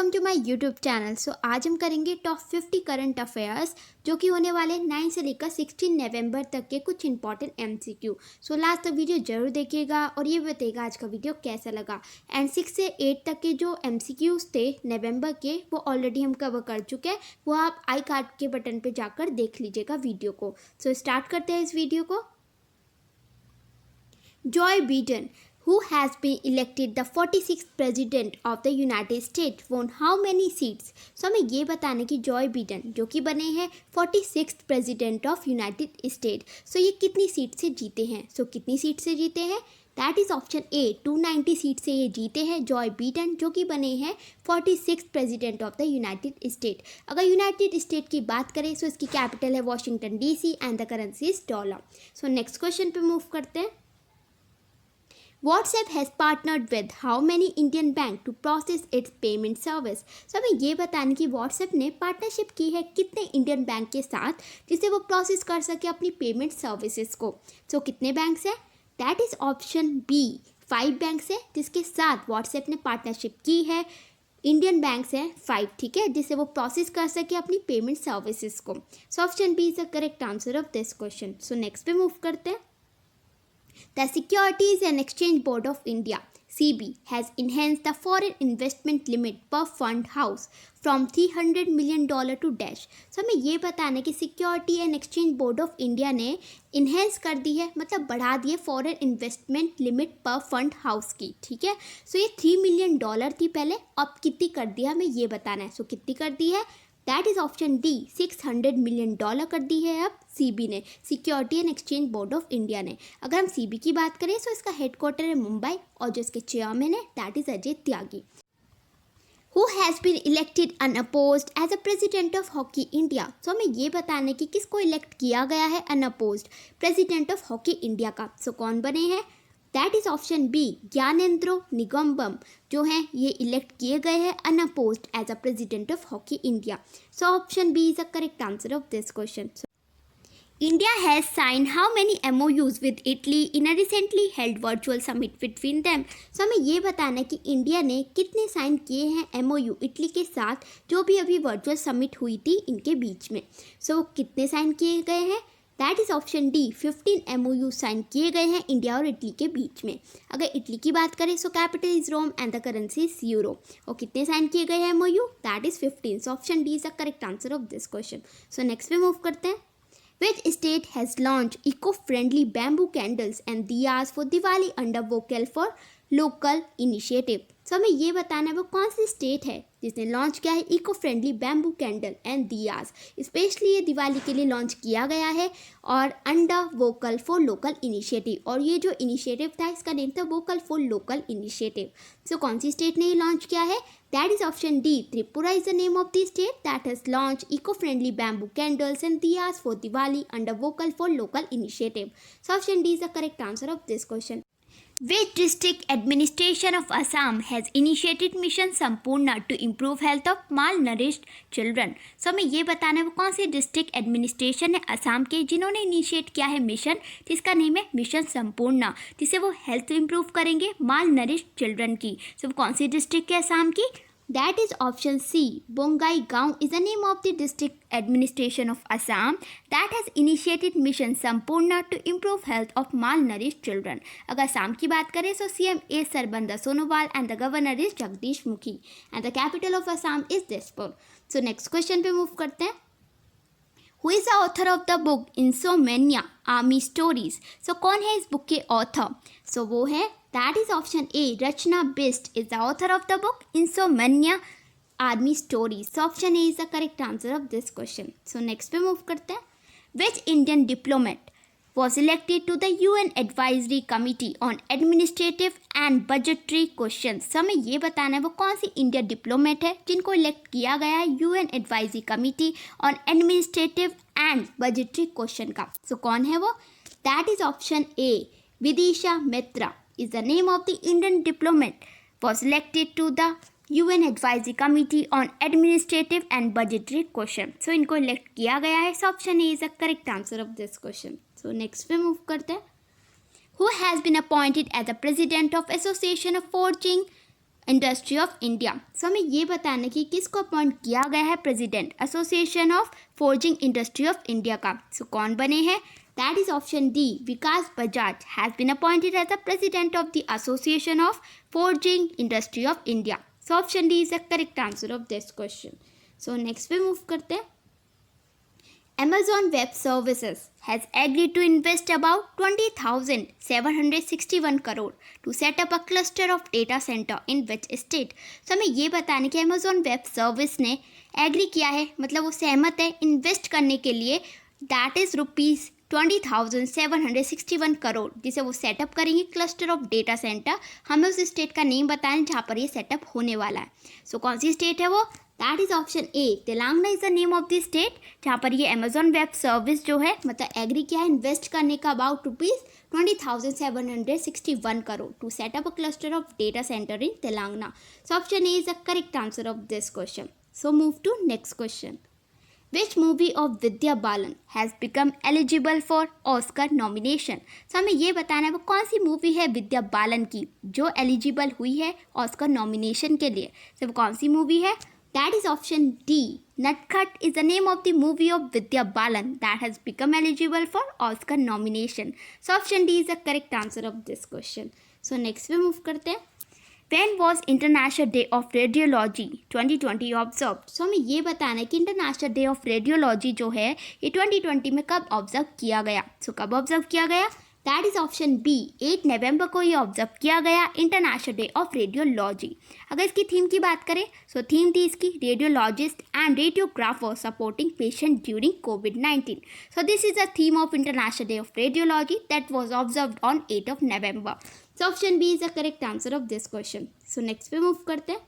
Welcome to my YouTube channel. आज हम करेंगे टॉप 50 करंट अफेयर्स जो कि होने वाले 9 से लेकर 16 नवंबर तक के कुछ इंपॉर्टेंट एमसीक्यू। लास्ट तक वीडियो जरूर देखिएगा और ये बताइएगा आज का वीडियो कैसा लगा। एंड 6 से 8 तक के जो एमसीक्यूज थे नवंबर के वो ऑलरेडी हम कवर कर चुके हैं, वो आप आई कार्ड के बटन पर जाकर देख लीजिएगा वीडियो को। स्टार्ट करते हैं इस वीडियो को। Joy Biden, who has been elected the 46th president of the United States, won how many seats? हमें ये बताने की जॉय बिडेन जो कि बने हैं 46th president of United States, ये कितनी सीट से जीते हैं? कितनी सीट से जीते हैं? That is option A 290 seat से ये जीते हैं जॉय बिडेन जो कि बने हैं 46th president of the United state. अगर यूनाइटेड स्टेट की बात करें इसकी कैपिटल है Washington DC and the currency is dollar. Next question पे मूव करते हैं। WhatsApp has partnered with how many Indian bank to process its payment service? हमें ये बताने की WhatsApp ने पार्टनरशिप की है कितने इंडियन बैंक के साथ जिससे वो प्रोसेस कर सके अपनी पेमेंट सर्विसेज को। कितने बैंक हैं? That is option B 5 bank है जिसके साथ WhatsApp ने पार्टनरशिप की है। इंडियन बैंक्स हैं 5, ठीक है, जिससे वो प्रोसेस कर सके अपनी पेमेंट सर्विसेज को। Option B is the correct answer of this question. Next पे मूव करते हैं। The Securities and Exchange Board of India (SEBI) has enhanced the foreign investment limit per fund house from $300 million to dash. हमें ये बताना है कि security and exchange board of India ने enhance कर दी है, मतलब बढ़ा दिए फॉरेन इन्वेस्टमेंट लिमिट पर फंड हाउस की, ठीक है। ये $3 मिलियन थी पहले, अब कितनी कर दी है हमें ये बताना है। कितनी कर दी है? That is option D $600 million कर दी है अब सीबी ने, security and exchange board of India ने। अगर हम सीबी की बात करें इसका हेडक्वार्टर है मुंबई और जो इसके चेयरमैन है that is Ajay Tyagi. Who has been elected unopposed as a president of Hockey India? हमें ये बताना है कि किसको इलेक्ट किया गया है unopposed president of hockey India का। कौन बने हैं? That is option B Gyanendro Ningombam जो हैं ये इलेक्ट किए गए हैं unopposed as a president of hockey India. Option B is the correct answer of this question. India has signed how many MOUs with Italy in a recently held virtual summit between them? हमें ये बताना है कि India ने कितने sign किए हैं MOU Italy के साथ जो भी अभी वर्चुअल समिट हुई थी इनके बीच में। कितने साइन किए गए हैं? That is option D 15 MOU sign किए गए हैं इंडिया और इटली के बीच में। अगर इटली की बात करें capital is Rome and the currency is euro. और कितने साइन किए गए हैं MOU? That is 15। Option D is the correct answer of this question. Next पे मूव करते हैं। Which state has launched eco-friendly bamboo candles and diyas for Diwali under Vocal for Local initiative? हमें ये बताना है वो कौन सी स्टेट है जिसने लॉन्च किया है eco friendly bamboo candle and diyas. Specially ये दिवाली के लिए लॉन्च किया गया है और under vocal for local initiative, और ये जो इनिशिएटिव था इसका नेम था वोकल फॉर लोकल इनिशिएटिव। कौन सी स्टेट ने ये लॉन्च किया है? That is option D Tripura is the name of the state that has launch eco friendly bamboo candles and diyas for Diwali under vocal for local initiative. Option D is the correct answer of this question. Which district administration of Assam has initiated mission Sampurna to improve health of malnourished children? हमें ये बताना है वो कौन सी district administration है असम के जिन्होंने initiate किया है मिशन जिसका नेम है मिशन संपूर्णा, जिससे वो हेल्थ इंप्रूव करेंगे मालनरिश्ड चिल्ड्रन की। कौन सी डिस्ट्रिक्ट है असम की? That is option C. Bongaigaon is the name of the district administration of Assam that has initiated mission Sampurna to improve health of malnourished children. अगर असम की बात करें CM is Sarabanda Sonowal and the governor is Jagdish Mukhi and the capital of Assam is Dispur. Next question पे move करते हैं। Who is the author of the book Insomnia Army Stories? कौन है इस बुक के author? वो है that is option A Rachna Bisht is the author of the book insomnia army stories. Option A is the correct answer of this question. Next पे move करते हैं। Which Indian diplomat was elected to the UN Advisory Committee on Administrative and Budgetary Questions? हमें ये बताना है वो कौन सी India diplomat है जिनको इलेक्ट किया गया है UN Advisory Committee on Administrative and Budgetary Question का। कौन है वो? That is option A Vidisha Mitra is the name of the Indian diplomat was elected to the UN Advisory Committee on Administrative and Budgetary Question. इनको elect किया गया है। Option A is the correct answer of this question. Next पे move करते हैं। Who has been appointed as the president of Association of Forging industry of India. So हमें ये बताना कि किसको अपॉइंट किया गया है president association of forging industry of India का। सो कौन बने हैं? That is option D, Vikas Bajaj has been appointed as the president of the association of forging industry of India. So option D is the correct answer of this question. So next पे move करते हैं। Amazon Web Services has agreed to invest about 20,761 crore to set up a cluster of data center in which state? तो हमें ये बताने कि Amazon Web Service ने agree किया है, मतलब वो सहमत है इन्वेस्ट करने के लिए, दैट इज़ ₹20,761 करोड़, जिसे वो सेटअप करेंगे क्लस्टर ऑफ डेटा सेंटर। हमें उस स्टेट का नेम बताएं जहाँ पर ये सेटअप होने वाला है। सो कौन सी स्टेट है वो? That is option A, Telangana is the name of the state, जहाँ पर ये अमेजॉन वेब सर्विस जो है मतलब एग्री किया है इन्वेस्ट करने का about ₹20,761 crore to set up a cluster of data centre in Telangana. So option A is the correct answer of this question. So move to next question. Which movie of Vidya Balan has become eligible for Oscar nomination? So हमें ये बताना है वो कौन सी movie है विद्या बालन की जो eligible हुई है ऑस्कर नॉमिनेशन के लिए। तो वो कौन सी मूवी है? दैट इज ऑप्शन डी, नटखट is the name of the movie of Vidya Balan that has become eligible for Oscar nomination. So option D is the correct answer of this question. So next पे move करते हैं। When was International Day of Radiology 2020 observed? सो हमें ये बताना है कि international day of radiology जो है ये 2020 में कब ऑब्जर्व किया गया। सो कब ऑब्जर्व किया गया? दैट इज ऑप्शन बी, 8 नवंबर को ये ऑब्जर्व किया गया इंटरनेशनल डे ऑफ रेडियोलॉजी। अगर इसकी थीम की बात करें सो थीम थी इसकी radiologist and radiographer supporting patient during कोविड-19। So this is the theme of international day of radiology that was observed on 8 of November. So option B is the correct answer of this question. So next पे move करते हैं।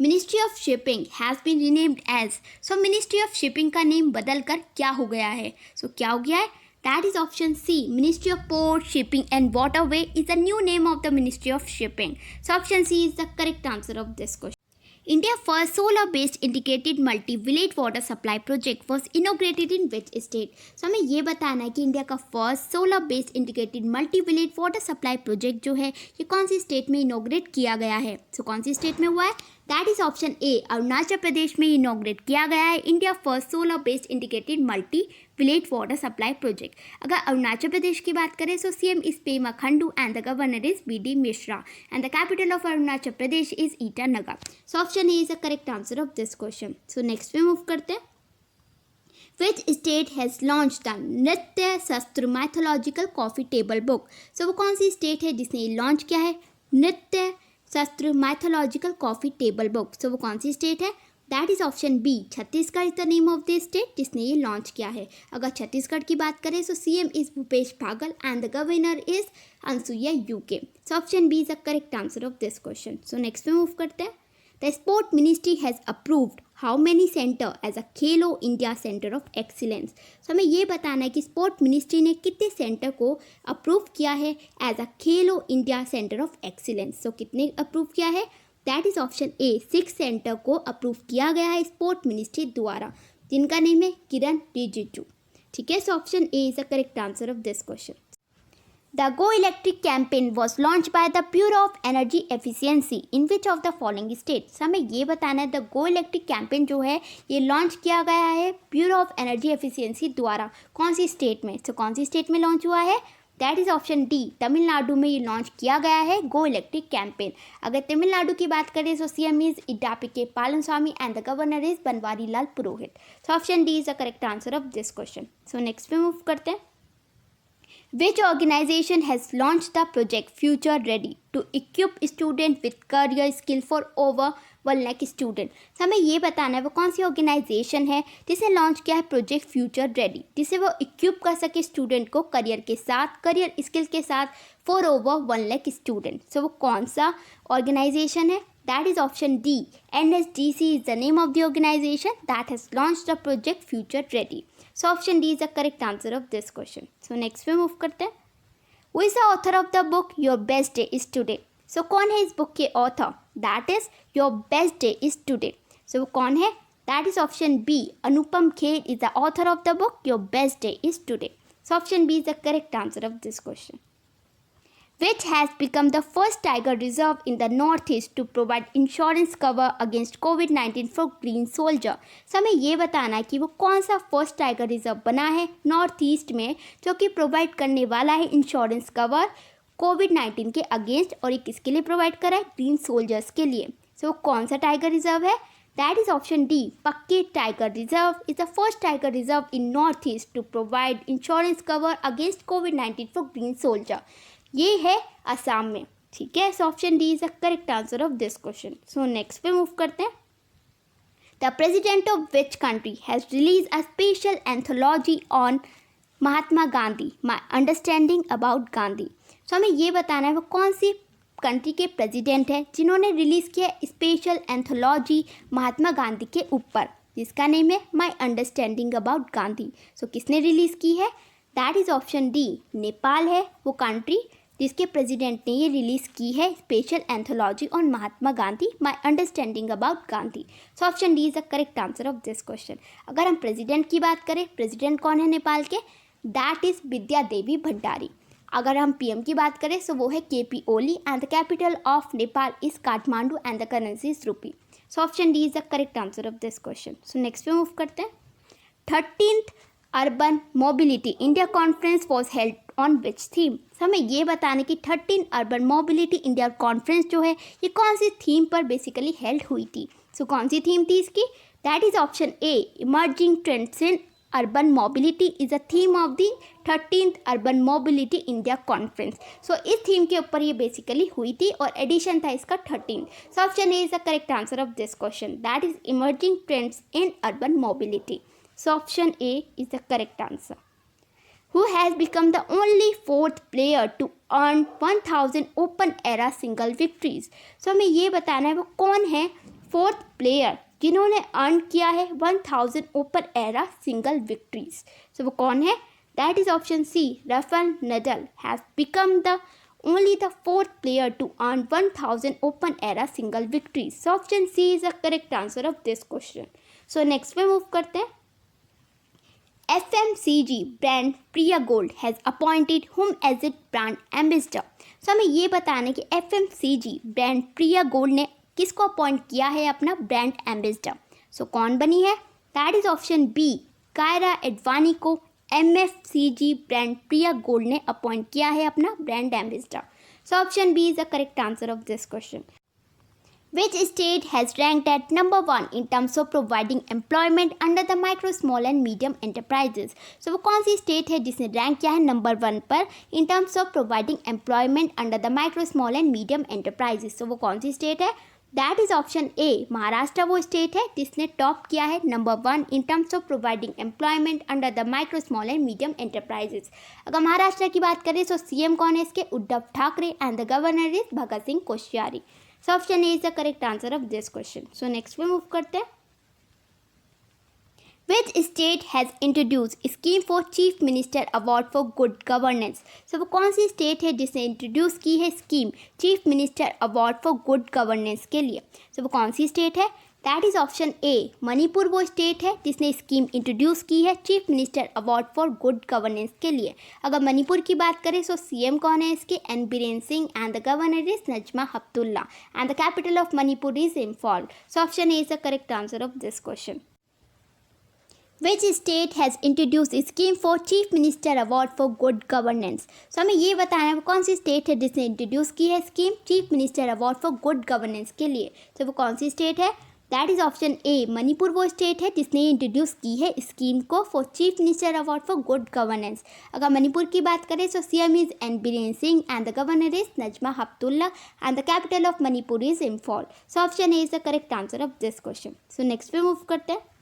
Ministry of shipping has been renamed as. So ministry of shipping का name बदल कर क्या हो गया है? सो क्या हो गया है? That is option C, ministry of port shipping and waterway is the new name of the ministry of shipping. So option C is the correct answer of this question. India first solar-based integrated multi-village water supply project was inaugurated in which state? So हमें ये बताना है कि India का first solar-based integrated multi-village water supply project जो है ये कौन सी स्टेट में इनोग्रेट किया गया है। सो कौन सी स्टेट में हुआ है? That is option A, Arunachal Pradesh में इनोग्रेट किया गया है India first solar based integrated multi village water supply project. अगर अरुणाचल प्रदेश की बात करें so CM is Pema Khandu and the governor is B D. Mishra and the capital of Arunachal Pradesh is Itanagar. So option A is the correct answer of this question. So next पे move करते हैं। Which state has launched the नृत्य Shastra mythological coffee table book? So वो कौन सी state है जिसने launch किया है Nritya Shastra mythological coffee table book? So वो कौन सी स्टेट है? That is option B, Chhattisgarh is the name of the state जिसने ये लॉन्च किया है। अगर छत्तीसगढ़ की बात करें so CM is Bhupesh Baghel and the governor is Anusuiya Uikey. So option B is the correct answer of this question. So next पे मूव करते हैं। The sport ministry has approved how many centre as a Khelo India centre of excellence? So हमें ये बताना है कि sport ministry ने कितने सेंटर को अप्रूव किया है as a Khelo India centre of excellence. सो कितने अप्रूव किया है? That is option A, 6 centre को अप्रूव किया गया है स्पोर्ट मिनिस्ट्री द्वारा, जिनका नेम है किरण रिजिजू। ठीक है, so option A is the correct answer of this question. The Go Electric campaign was launched by the Bureau of Energy Efficiency in which of the following states? हमें ये बताना है the go electric campaign जो है ये launch किया गया है ब्यूरो ऑफ एनर्जी एफिशिएंसी द्वारा, कौन सी स्टेट में? कौन सी स्टेट में लॉन्च हुआ है? That is option D, Tamil Nadu में ये लॉन्च किया गया है गो इलेक्ट्रिक कैंपेन। अगर तमिलनाडु की बात करें तो CM is Edappadi K Palaniswami and the governor is Banwari Lal Purohit. So option D is the correct answer of this question. So next पे मूव करते हैं। Which organization has launched the project Future Ready to equip students with career skill for over 1 lakh student? हमें ये बताना है वो कौन सी ऑर्गेनाइजेशन है जिसे लॉन्च किया है प्रोजेक्ट फ्यूचर रेडी, जिसे वो इक्विप कर सके स्टूडेंट को करियर के साथ, करियर स्किल के साथ फॉर ओवर 1 लाख स्टूडेंट। सो वो कौन सा ऑर्गेनाइजेशन है? That is option D. NSDC is the name of the organization that has launched the project Future Ready. So option D is the correct answer of this question. So next पे move करते हैं। Who is the author of the book Your Best Day is Today? So कौन है इस book के author? That is Your Best Day is Today. So वो कौन है? That is option B. Anupam Kher is the author of the book Your Best Day is Today. So option B is the correct answer of this question. which has become the first tiger reserve in the northeast to provide insurance cover against COVID-19 for green soldier। सो हमें ये बताना है कि वो कौन सा first tiger reserve बना है नॉर्थ ईस्ट में जो कि प्रोवाइड करने वाला है इंश्योरेंस कवर कोविड-19 के अगेंस्ट, और ये किसके लिए प्रोवाइड करा है? ग्रीन सोल्जर्स के लिए। सो कौन सा टाइगर रिजर्व है? That is option D, Pakke tiger reserve is the first tiger reserve in north east to provide insurance cover against कोविड-19 फॉर ग्रीन सोल्जर। ये है असम में, ठीक है। So option D is the correct answer of this question. So next पे move करते हैं। The president of which country has release a special anthology on Mahatma Gandhi, my understanding about Gandhi. सो हमें ये बताना है वो कौन सी कंट्री के प्रेसिडेंट है जिन्होंने रिलीज़ किया स्पेशल एंथोलॉजी महात्मा गांधी के ऊपर, जिसका नेम है माई अंडरस्टैंडिंग अबाउट गांधी। सो किसने रिलीज़ की है? That is option D, Nepal है वो कंट्री जिसके प्रेसिडेंट ने ये रिलीज़ की है special anthology on Mahatma Gandhi, my understanding about Gandhi. So option D is the correct answer of this question. अगर हम प्रेसिडेंट की बात करें, प्रेसिडेंट कौन है नेपाल के? That is Vidya Devi Bhandari. अगर हम पीएम की बात करें तो वो है K P Oli and the capital of Nepal is Kathmandu and the currency is rupee. So option D is the correct answer of this question. So next पे मूव करते हैं। 13th urban mobility India conference was held on which theme. हमें ये बताने की 13th urban mobility India conference जो है ये कौन सी थीम पर बेसिकली हेल्ड हुई थी। सो कौन सी थीम थी इसकी? That is option A, emerging trends in urban mobility is a theme of the 13th urban mobility India conference. So इस थीम के ऊपर ये बेसिकली हुई थी और एडिशन था इसका 13। सो option A is the correct answer of this question, that is emerging trends in urban mobility. So option A is the correct answer. Who has become the only fourth player to earn 1000 open era single victories? सो हमें ये बताना है वो कौन है fourth player जिन्होंने earn किया है 1000 open era single victories. So वो कौन है? That is option C, Rafael Nadal has become the only the fourth player to earn 1000 open era single victories. So option C is the correct answer of this question. So next पे move करते हैं। FMCG brand Priya Gold has appointed whom as its brand ambassador। सो हमें ये बताना है कि FMCG brand Priya Gold ने किसको अपॉइंट किया है अपना ब्रांड एम्बेसडर। सो कौन बनी है? That is option B, Kiara Advani को MFCG ब्रांड प्रिया गोल्ड ने अपॉइंट किया है अपना brand ambassador. So option B is the correct answer of this question. Which state has ranked at number 1 in terms of providing employment under the micro, small and medium enterprises? So वो कौन सी state है जिसने rank किया है number 1 पर in terms of providing employment under the micro, small and medium enterprises? तो वो कौन सी स्टेट है? दैट इज ऑप्शन ए, महाराष्ट्र वो स्टेट है जिसने टॉप किया है number 1 in terms of providing employment under the micro, small and medium enterprises. अगर महाराष्ट्र की बात करें तो सीएम कौन है इसके? Uddhav Thackeray and the governor is Bhagat Singh Koshyari. So option A is the correct answer of this question. So next पे मूव करते हैं। Which state has introduced scheme for chief minister award for good governance? So वो कौन सी state है जिसने introduce की है scheme chief minister award for good governance के लिए? सो वो कौन सी स्टेट है? दैट इज ऑप्शन ए, मणिपुर वो स्टेट है जिसने स्कीम इंट्रोड्यूस की है chief minister award for good governance के लिए। अगर मणिपुर की बात करें तो सीएम कौन है इसके? N Biren Singh and the governor is Najma Heptulla and the capital of Manipur is Imphal. So option A is the correct answer of this question. Which state has introduced scheme for chief minister award for good governance? So हमें ये बताना है वो कौन सी state है जिसने introduce की है scheme chief minister award for good governance के लिए। तो वो कौन सी स्टेट है? दैट इज ऑप्शन ए, मणिपुर वो स्टेट है जिसने इंट्रोड्यूस की है स्कीम को for chief minister award for good governance. अगर मणिपुर की बात करें तो CM is an Biren Singh and the governor is Najma Heptulla and the capital of Manipur is Imphal. So option A is the correct answer of this question. So next पे move करते हैं।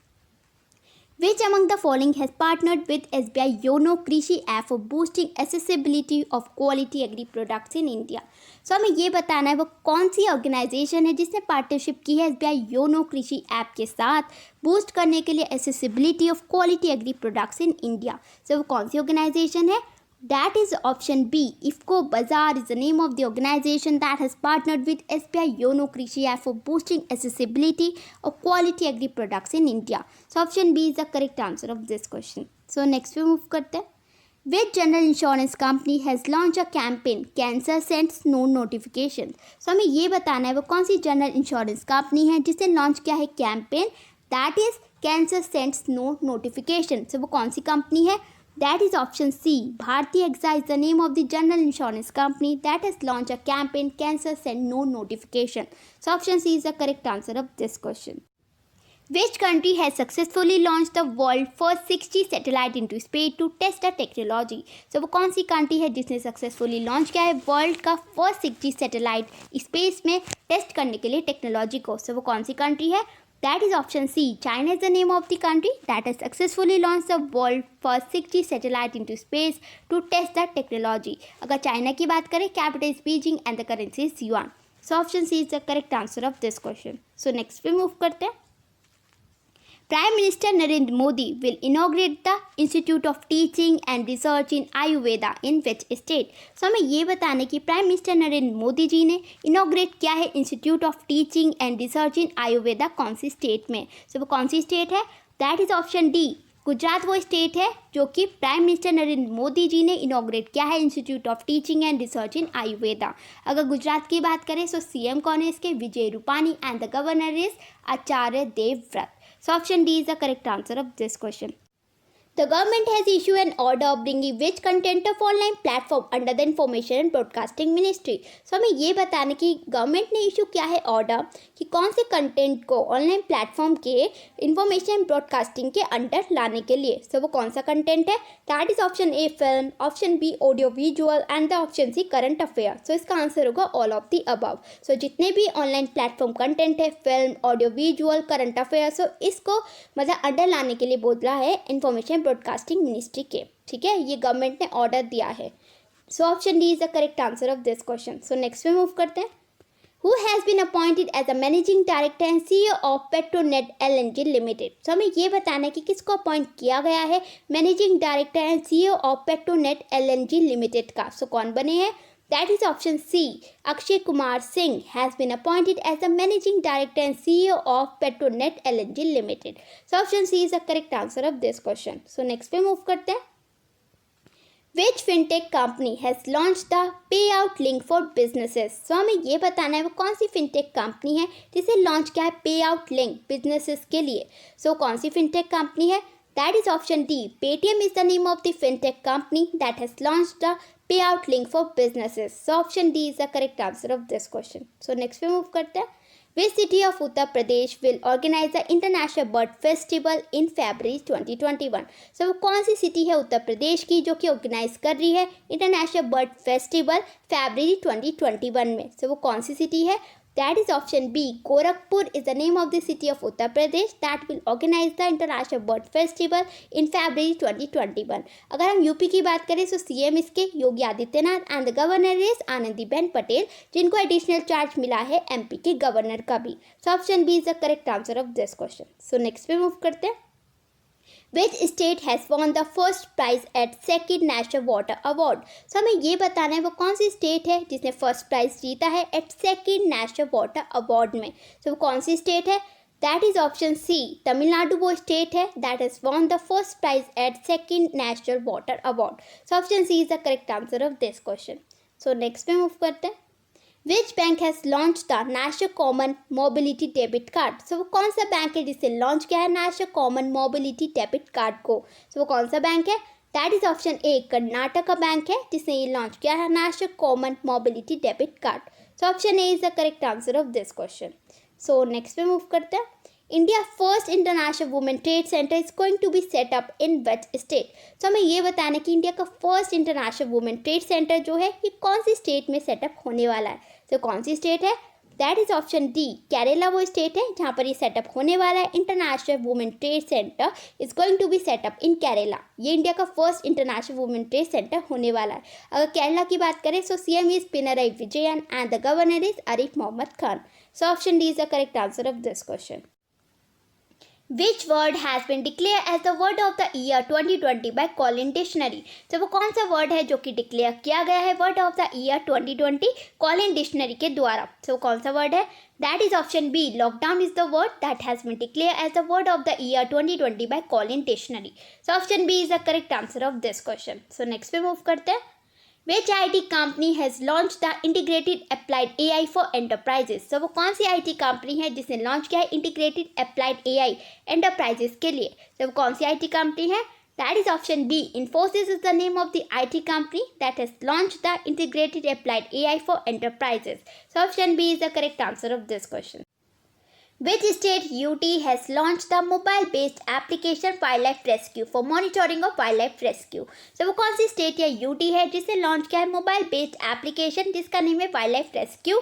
Which among the following has partnered with SBI Yono Krishi app for boosting accessibility of quality agri products in India? सो हमें ये बताना है वो कौन सी ऑर्गेनाइजेशन है जिसने पार्टनरशिप की है SBI योनो कृषि ऐप के साथ बूस्ट करने के लिए accessibility of quality agri products in India. So वो कौन सी ऑर्गेनाइजेशन है? That is option B. IFFCO Bazaar is the name of the organization that has partnered with SBI Yono Krishi app for boosting accessibility of quality agri products in India. So option B is the correct answer of this question. So next we move करते हैं। Which general insurance company has launched a campaign cancer sends no notification. So हमें ये बताना है वो कौन सी general insurance company है जिसने लॉन्च किया है campaign that is cancer sends no notification. So वो कौन सी कंपनी है? That is option C Bharatiya AXA is the name of the general insurance company that has launch a campaign cancer send no notification. So option C is the correct answer of this question. Which country has successfully launched the world first 6G satellite into space to test the technology? So वो कौन सी country है जिसने successfully launch किया है world का first 6G satellite space में test करने के लिए टेक्नोलॉजी को? सो वो कौन सी कंट्री है? That is option C China is the name of the country that has successfully launch the world first 6G satellite into space to test the technology. अगर चाइना की बात करें capital is Beijing and the currency is yuan. So option C is the correct answer of this question. So next पे move करते हैं। Prime Minister Narendra Modi will inaugurate the Institute of Teaching and Research in Ayurveda in which state? So हमें ये बताना कि prime minister Narendra Modi ji ने inaugurate किया है institute of teaching and research इन आयुर्वेदा कौन सी स्टेट में? सो वो कौन सी स्टेट है? That is option D Gujarat वो स्टेट है जो कि प्राइम मिनिस्टर नरेंद्र मोदी जी ने इनॉग्रेट किया है institute of teaching and research इन आयुर्वेदा। अगर गुजरात की बात करें तो सीएम कौन है इसके? Vijay Rupani and the governor is Acharya Devvrat. So option D is the correct answer of this question. The government has issued an order bringing which content of online platform under the Information and Broadcasting Ministry. So हमें ये बताना कि government ने issue किया है order कि कौन से कंटेंट को ऑनलाइन प्लेटफॉर्म के इंफॉर्मेशन एंड ब्रॉडकास्टिंग के अंडर लाने के लिए। सो वो कौन सा कंटेंट है? That is option A film, option B audio visual and the option C current affair. So इसका आंसर होगा all of the above. So जितने भी ऑनलाइन प्लेटफॉर्म कंटेंट है film, audio visual, current affair, so इसको मतलब under लाने के लिए बोल रहा है इंफॉर्मेशन ब्रॉडकास्टिंग मिनिस्ट्री के। ठीक है, ये गवर्नमेंट ने ऑर्डर दिया है। So option D is the correct answer of this question. So next में मूव करते हैं। Who has been appointed as a managing director and CEO of Petronet LNG Limited? So हमें ये बताना है कि किसको अपॉइंट किया गया है managing director and CEO of Petronet LNG limited का। सो कौन बने हैं? That is option C. Akshay Kumar Singh has been appointed as the managing director and CEO of Petronet LNG Limited. So option C is the correct answer of this question. So next पे move करते हैं। Which fintech company has launched the payout link for businesses? So हमें ये बताना है वो कौन सी fintech company है जिसे लॉन्च किया है payout link businesses के लिए। So कौन सी fintech कंपनी है? That is option D. Paytm is the name of the fintech company that has launched the payout link for businesses. So option D is the correct answer of this question. So next पे move करते हैं। Which city of Uttar Pradesh will organize the International Bird Festival in February 2021? So वो कौन सी city है उत्तर प्रदेश की जो कि organise कर रही है इंटरनेशनल बर्ड फेस्टिवल फरवरी 2021 में? So वो कौन सी सिटी है? That is option B. Gorakhpur is the name of the city of Uttar Pradesh that will organize the International Bird Festival in February 2021. अगर हम यूपी की बात करें तो सीएम इसके Yogi Adityanath and the governor is Anandiben Patel जिनको एडिशनल चार्ज मिला है एमपी के गवर्नर का भी। So option B is the correct answer of this question. So next पे मूव करते हैं। Which state has won the first prize at second National Water Award? So हमें ये बताना है वो कौन सी स्टेट है जिसने फर्स्ट प्राइज जीता है at second national water award में। So वो कौन सी स्टेट है? That is option C Tamil Nadu वो स्टेट है that has won the first prize at second national water award. So option C is the correct answer of this question. So next पे move करते हैं। Which bank has launched the National Common Mobility Debit Card? So वो कौन सा bank है जिसने launch किया है national common mobility debit card को? So वो कौन सा बैंक है? That is option A Karnataka bank है जिसने ये लॉन्च किया है national common mobility debit card. So option A is the correct answer of this question. So next पे मूव करते हैं। India first international women trade centre is going to be set up in which state? तो हमें ये बताना है कि India का first international women trade centre जो है ये कौन सी स्टेट में सेटअप होने वाला है? तो कौन सी स्टेट है? That is option D Kerala वो स्टेट है जहाँ पर ये सेटअप होने वाला है। International women trade centre is going to be set up in Kerala. ये इंडिया का first international women trade centre होने वाला है। अगर केरला की बात करें तो CM is Pinarayi Vijayan and the governor is Arif Mohammed Khan. So option D is the correct answer of this question. Which word has been declared as the word of the year 2020 by Collins Dictionary? तो वो कौन सा वर्ड है जो कि declare किया गया है word of the year 2020 Collin dictionary के द्वारा? तो वो कौन सा वर्ड है? That is option B, lockdown is the word that has been declare as the word of the year 2020 by Collin dictionary. So option B is the correct answer of this question. So next पे move करते हैं. Which IT company has launched the integrated applied AI for enterprises? So वो कौन सी IT company है जिसने launch किया है integrated applied AI enterprises के लिए? तो वो कौन सी IT कंपनी है? That is option B. Infosys is the name of the IT company that has launched the integrated applied AI for enterprises. So option B is the correct answer of this question. Which state UT has launched the mobile-based application Wildlife Rescue for monitoring of wildlife rescue? So वो कौन सी state या UT है जिसने launch किया है mobile based application जिसका name है वाइल्ड रेस्क्यू,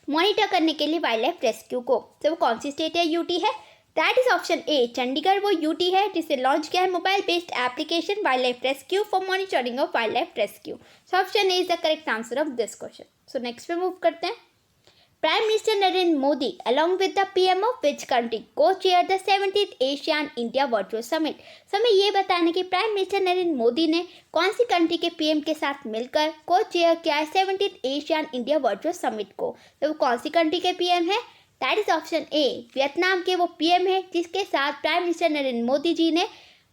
मॉनिटर करने के लिए वाइल्ड लाइफ रेस्क्यू को? तो वो कौन सी स्टेट या UT है? दैट इज ऑप्शन ए, चंडीगढ़ वो UT है जिसने लॉन्च किया है mobile based application wild life rescue for monitoring of wild life rescue. So option A is the correct answer of this question. So next पे move करते हैं. Prime Minister Narendra Modi, along with the PM of which country, co-chaired the 17th ASEAN India Virtual Summit? So हमें ये बताना कि prime minister Narendra Modi ने कौन सी कंट्री के पीएम के साथ मिलकर को-चेयर किया है 17th Asian India virtual summit को? तो वो कौन सी कंट्री के पीएम है? That is option A, Vietnam के वो पीएम है जिसके साथ प्राइम मिनिस्टर नरेंद्र मोदी जी ने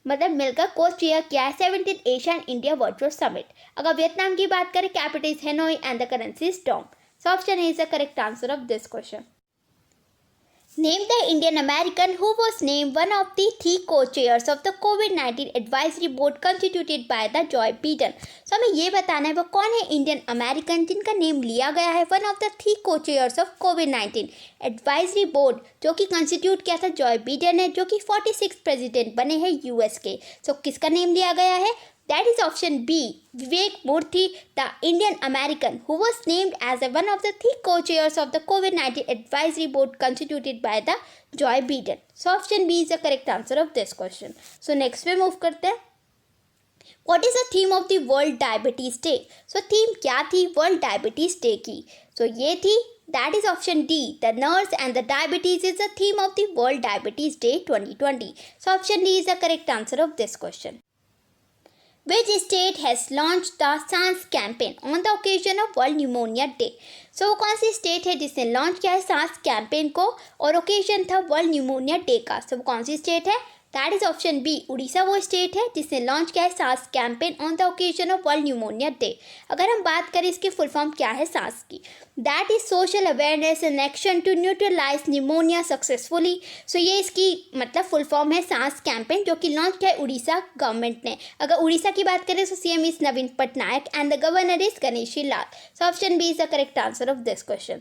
मिलकर को-चेयर किया है 17th Asian India virtual summit. अगर वियतनाम की बात करें, capital is Hanoi and the currency is Dong. So option A is the correct answer of this question. Name the Indian American who was named one of the 3 co-chairs of the COVID-19 Advisory Board constituted by the Joe Biden. So हमें ये बताना है वो कौन है Indian American जिनका name लिया गया है one of the 3 co-chairs of COVID-19 advisory board जो कि कंस्टिट्यूट किया था जॉय बीडन ने, जो कि 46 प्रेसिडेंट बने हैं यूएस के. सो किसका नेम लिया गया है? That is option B. Vivek Murthy, the Indian American who was named as one of the 3 co-chairs of the COVID-19 advisory board constituted by the Joe Biden. So option B is the correct answer of this question. So next पे move करते हैं. What is the theme of the World Diabetes Day? So theme क्या थी World Diabetes Day की? So ये थी, that is option D. The nurse and the diabetes is the theme of the World Diabetes Day 2020. So option D is the correct answer of this question. Which state has launched the SARS campaign on the occasion of World Pneumonia Day? So वो कौन सी state है जिसने launch किया है SARS campaign को और occasion था वर्ल्ड न्यूमोनिया डे का? So वो कौन सी स्टेट है? That is option B, Orissa वो स्टेट है जिसने लॉन्च किया है SARS campaign on the occasion of world pneumonia day. अगर हम बात करें इसकी फुल फॉर्म क्या है SARS की, that is social awareness and action to neutralise pneumonia successfully. So ये इसकी फुल फॉर्म है SARS कैंपेन जो कि लॉन्च किया है उड़ीसा गवर्नमेंट ने. अगर उड़ीसा की बात करें तो CM is Naveen Patnaik and the governor is Ganeshi Lal. So option B is the correct answer of this question.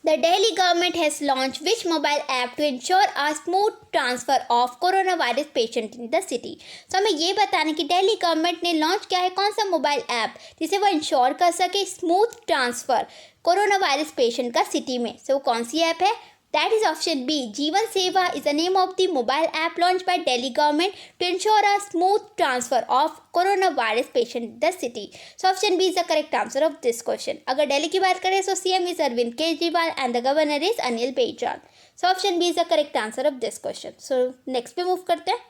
The Delhi government has launched which mobile app to ensure a smooth transfer of coronavirus patient in the city? तो हमें ये बताना कि Delhi government ने launch किया है कौन सा मोबाइल ऐप जिसे वो इंश्योर कर सके smooth transfer corona virus patient का सिटी में. सो वो कौन सी ऐप है? That is option B. Jeevan Seva is the name of the mobile app launched by Delhi government to ensure a smooth transfer of coronavirus patient in the city. So option B is the correct answer of this question. अगर दिल्ली की बात करें तो CM is Arvind Kejriwal and the governor is Anil Baijal. So option B is the correct answer of this question. So next पे move करते हैं.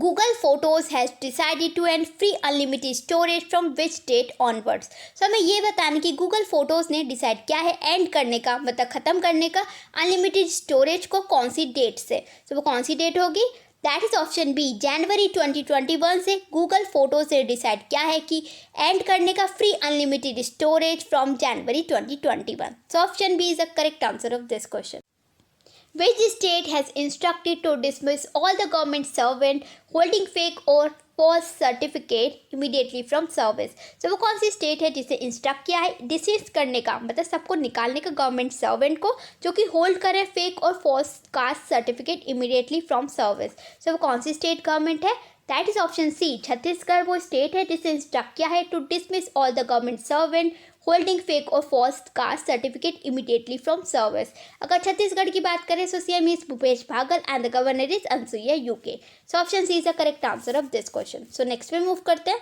Google Photos has decided to end free unlimited storage from which date onwards? So हमें ये बताना कि Google Photos ने decide किया है एंड करने का ख़त्म करने का अनलिमिटेड स्टोरेज को कौन सी डेट से. तो वो कौन सी डेट होगी? दैट इज ऑप्शन बी, जनवरी 2021 से गूगल फोटो से डिसाइड किया है कि एंड करने का free unlimited storage from January 2021. So option B is the correct answer of this question. Which state has instructed to dismiss all the government servant holding fake or false certificate immediately from service? So वो कौन सी state है जिसे instruct किया है dismiss करने का सबको निकालने का गवर्नमेंट सर्वेंट को जो कि होल्ड करे फेक और false caste certificate immediately from service? So वो कौन सी स्टेट गवर्नमेंट है? That is option C, Chhattisgarh वो स्टेट है जिसे इंस्ट्रक्ट किया है to dismiss all the government servant holding fake और false caste certificate immediately from service. अगर छत्तीसगढ़ की बात करें तो CM is Bhupesh Baghel and the governor is Anusuiya Uikey. So option C is the correct answer of this question. So next पे move करते हैं.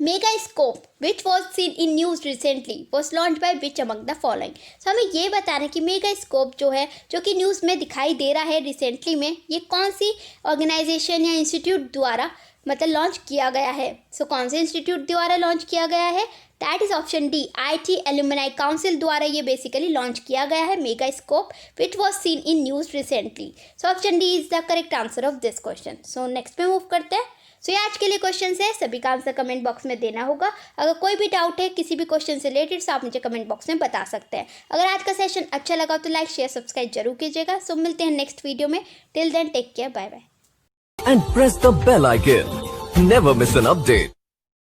Megascope, which was seen in news recently, was launched by which among the following? So हमें ये बताना है कि microscope जो है, जो कि न्यूज़ में दिखाई दे रहा है रिसेंटली में, ये कौन सी ऑर्गेनाइजेशन या इंस्टीट्यूट द्वारा मतलब लॉन्च किया गया है. सो कौन से इंस्टीट्यूट द्वारा लॉन्च किया गया है? That is option D, IT alumni council द्वारा ये बेसिकली लॉन्च किया गया है Megascope, which was seen in news recently. So option D is the correct answer of this question. So next पे मूव करते हैं. सो ये आज के लिए क्वेश्चन है, सभी का आंसर कमेंट बॉक्स में देना होगा. अगर कोई भी डाउट है किसी भी क्वेश्चन से रिलेटेड तो आप मुझे कमेंट बॉक्स में बता सकते हैं. अगर आज का सेशन अच्छा लगा तो लाइक शेयर सब्सक्राइब जरूर कीजिएगा. सो मिलते हैं नेक्स्ट वीडियो में. Till then take care, bye bye. And press the bell icon. Never miss an update.